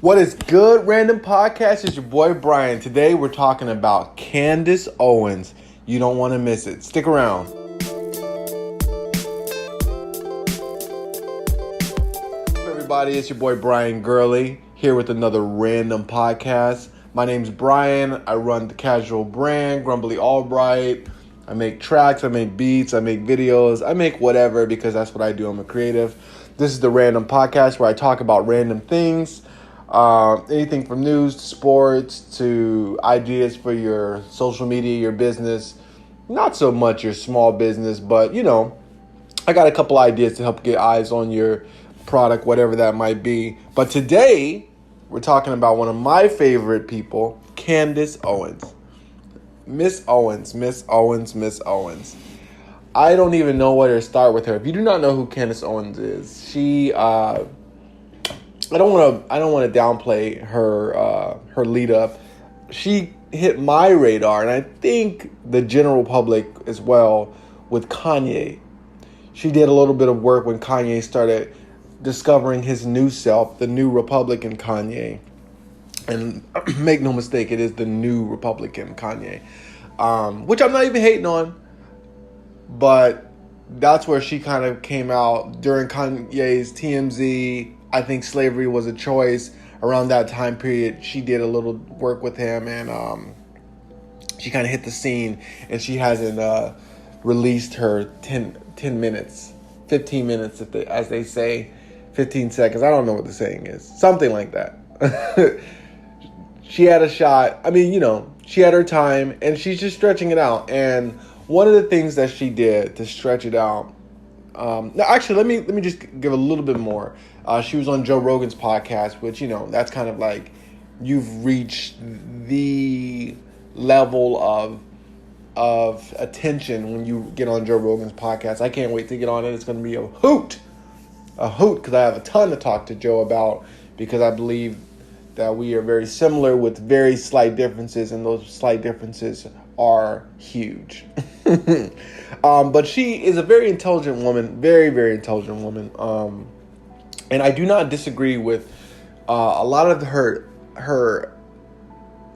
What is good, Random Podcast? It's your boy Brian. Today we're talking about Candace Owens. You don't want to miss it. Stick around. Hey everybody, it's your boy Brian Girley here with another Random Podcast. My name's Brian. I run the casual brand, Grumbly Albright. I make tracks, I make beats, I make videos, I make whatever because that's what I do. I'm a creative. This is the Random Podcast where I talk about random things. Anything from news to sports to ideas for your social media, your business. Not so much your small business, but I got a couple ideas to help get eyes on your product, whatever that might be. But today, we're talking about one of my favorite people, Candace Owens. Miss Owens. I don't even know where to start with her. If you do not know who Candace Owens is, she I don't want to downplay her lead up. She hit my radar, and I think the general public as well, with Kanye. She did a little bit of work when Kanye started discovering his new self, the new Republican Kanye. And make no mistake, it is the new Republican Kanye, which I'm not even hating on, but that's where she kind of came out during Kanye's TMZ. I think slavery was a choice. Around that time period, she did a little work with him, and she kind of hit the scene, and she hasn't released her 10 minutes, 15 minutes, as they say, 15 seconds. I don't know what the saying is. Something like that. She had a shot. I mean, she had her time, and she's just stretching it out. And one of the things that she did to stretch it out, now, actually, let me just give a little bit more. She was on Joe Rogan's podcast, which, that's kind of like you've reached the level of attention when you get on Joe Rogan's podcast. I can't wait to get on it. It's going to be a hoot, because I have a ton to talk to Joe about, because I believe that we are very similar with very slight differences, and those slight differences are huge. But she is a very intelligent woman, very, very intelligent woman. And I do not disagree with a lot of her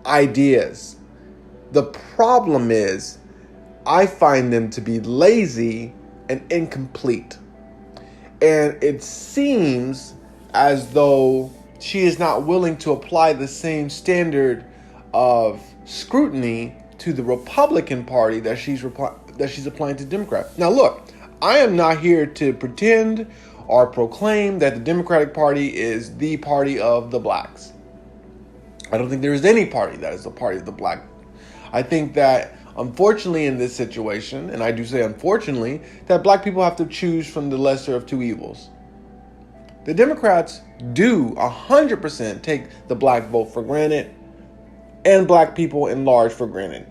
ideas. The problem is I find them to be lazy and incomplete. And it seems as though she is not willing to apply the same standard of scrutiny to the Republican Party that she's applying to Democrat. Now, look, I am not here to pretend or proclaim that the Democratic Party is the party of the blacks. I don't think there is any party that is the party of the black. I think that, unfortunately, in this situation, and I do say unfortunately, that black people have to choose from the lesser of two evils. The Democrats do 100% take the black vote for granted, and black people in large for granted.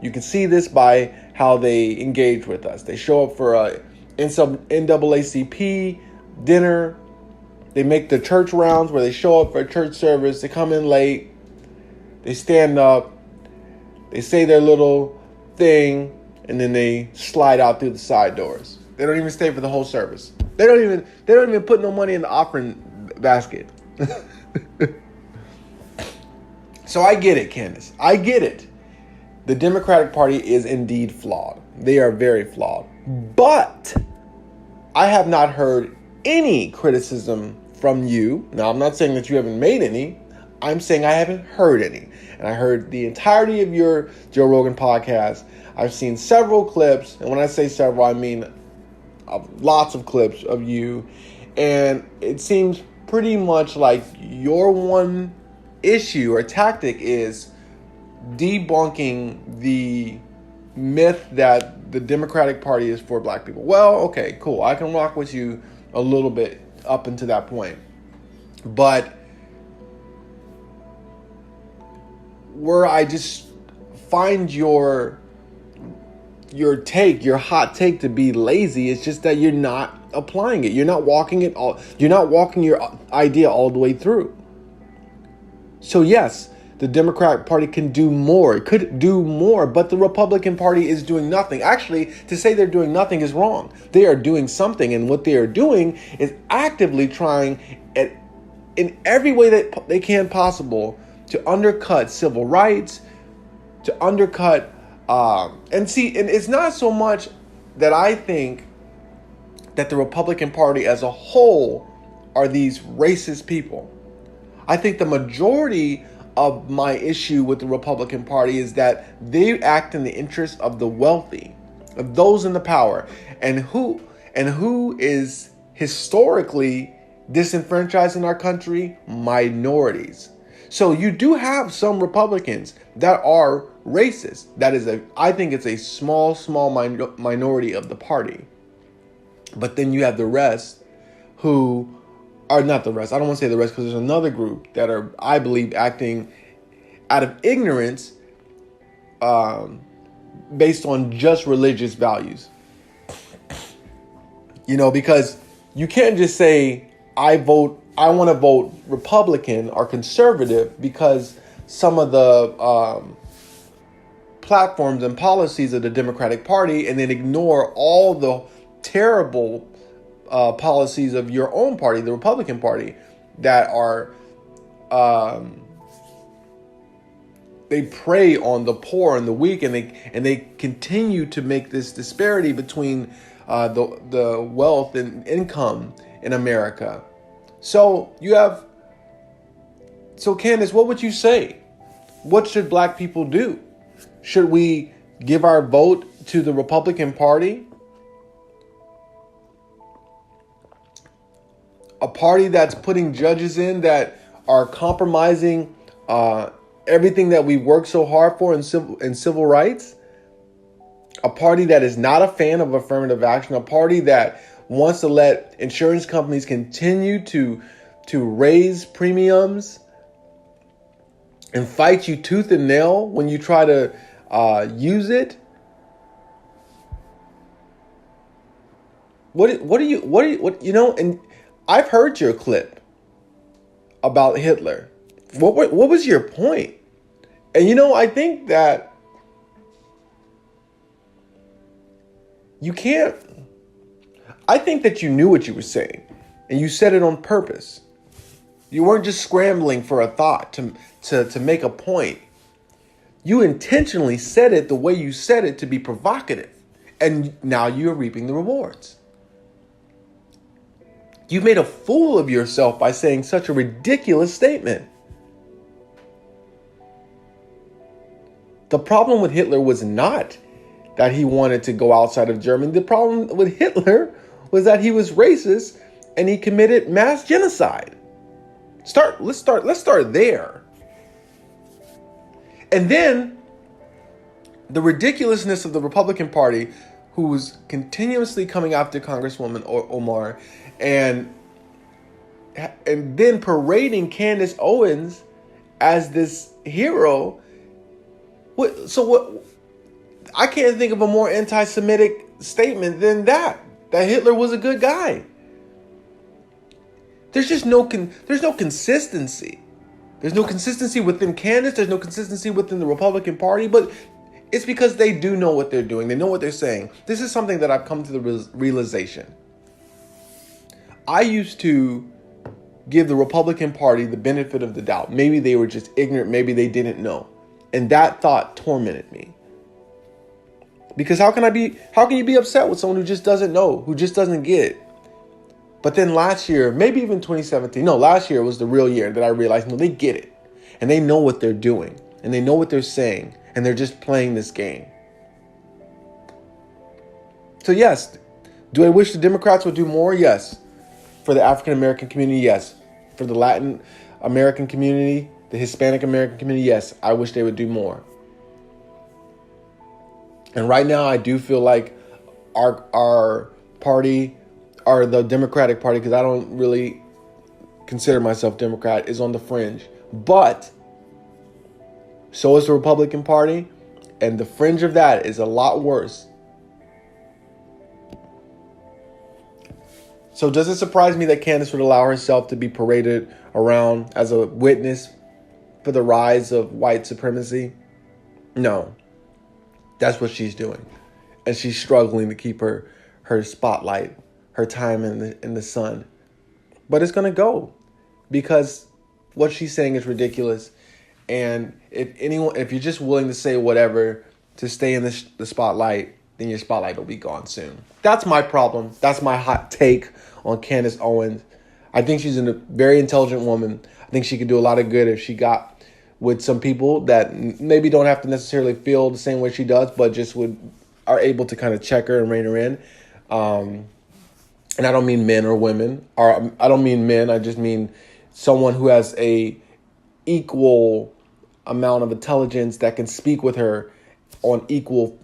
You can see this by how they engage with us. They show up for a NAACP dinner. They make the church rounds where they show up for a church service. They come in late. They stand up. They say their little thing, and then they slide out through the side doors. They don't even stay for the whole service. They don't even put no money in the offering basket. So I get it, Candace. I get it. The Democratic Party is indeed flawed. They are very flawed. But I have not heard any criticism from you. Now, I'm not saying that you haven't made any. I'm saying I haven't heard any. And I heard the entirety of your Joe Rogan podcast. I've seen several clips. And when I say several, I mean lots of clips of you. And it seems pretty much like your one issue or tactic is debunking the myth that the Democratic Party is for black people. Well, okay, cool. I can rock with you a little bit up until that point. But where I just find your hot take to be lazy, is just that you're not applying it. You're not walking it all. You're not walking your idea all the way through. So yes, the Democratic Party can do more. It could do more, but the Republican Party is doing nothing. Actually, to say they're doing nothing is wrong. They are doing something, and what they are doing is actively trying at in every way that they can possible to undercut civil rights, to undercut, and it's not so much that I think that the Republican Party as a whole are these racist people. I think the majority of my issue with the Republican Party is that they act in the interest of the wealthy, of those in the power, and who is historically disenfranchised in our country? Minorities. So you do have some Republicans that are racist. I think it's a small minority of the party. But then you have the rest who are not the rest. I don't want to say the rest because there's another group that are, I believe, acting out of ignorance based on just religious values. Because you can't just say, I want to vote Republican or conservative because some of the platforms and policies of the Democratic Party, and then ignore all the terrible policies of your own party, the Republican Party, that are they prey on the poor and the weak, and they continue to make this disparity between the wealth and income in America. So Candace, what would you say? What should black people do? Should we give our vote to the Republican Party? A party that's putting judges in that are compromising everything that we worked so hard for in civil rights? A party that is not a fan of affirmative action, a party that wants to let insurance companies continue to raise premiums and fight you tooth and nail when you try to use it. And I've heard your clip about Hitler. What was your point? And I think that you can't. I think that you knew what you were saying, and you said it on purpose. You weren't just scrambling for a thought to make a point. You intentionally said it the way you said it to be provocative, and now you're reaping the rewards. You made a fool of yourself by saying such a ridiculous statement. The problem with Hitler was not that he wanted to go outside of Germany. The problem with Hitler was that he was racist and he committed mass genocide. Let's start there. And then the ridiculousness of the Republican Party, who was continuously coming after Congresswoman Omar and then parading Candace Owens as this hero. What? I can't think of a more anti-Semitic statement than that Hitler was a good guy. There's just no consistency. There's no consistency within Candace. There's no consistency within the Republican Party. But it's because they do know what they're doing. They know what they're saying. This is something that I've come to the realization. I used to give the Republican Party the benefit of the doubt. Maybe they were just ignorant. Maybe they didn't know. And that thought tormented me. Because how can you be upset with someone who just doesn't know, who just doesn't get it? But then last year, maybe even 2017, last year was the real year that I realized, no, they get it. And they know what they're doing. And they know what they're saying. And they're just playing this game. So yes, do I wish the Democrats would do more? Yes. For the African American community, yes. For the Latin American community, the Hispanic American community, yes. I wish they would do more. And right now, I do feel like our party, or the Democratic Party, because I don't really consider myself Democrat, is on the fringe. But so is the Republican Party, and the fringe of that is a lot worse. So does it surprise me that Candace would allow herself to be paraded around as a witness for the rise of white supremacy? No. That's what she's doing. And she's struggling to keep her spotlight, her time in the sun. But it's going to go. because what she's saying is ridiculous. And if you're just willing to say whatever to stay in the spotlight, then your spotlight will be gone soon. That's my problem. That's my hot take on Candace Owens. I think she's a very intelligent woman. I think she could do a lot of good if she got with some people that maybe don't have to necessarily feel the same way she does, but just are able to kind of check her and rein her in. And I don't mean men or women, or I don't mean men. I just mean someone who has a equal amount of intelligence that can speak with her on equal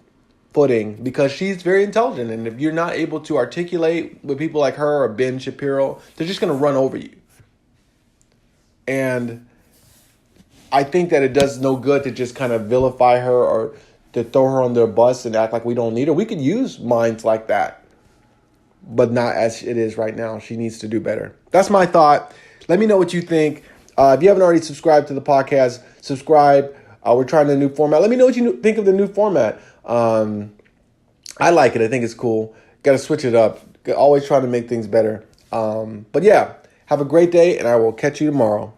footing, because she's very intelligent. And if you're not able to articulate with people like her or Ben Shapiro, they're just going to run over you. And I think that it does no good to just kind of vilify her or to throw her on their bus and act like we don't need her. We could use minds like that, but not as it is right now. She needs to do better. That's my thought. Let me know what you think. If you haven't already subscribed to the podcast, subscribe. We're trying a new format. Let me know what you think of the new format. I like it. I think it's cool. Got to switch it up. Always trying to make things better. But yeah, have a great day, and I will catch you tomorrow.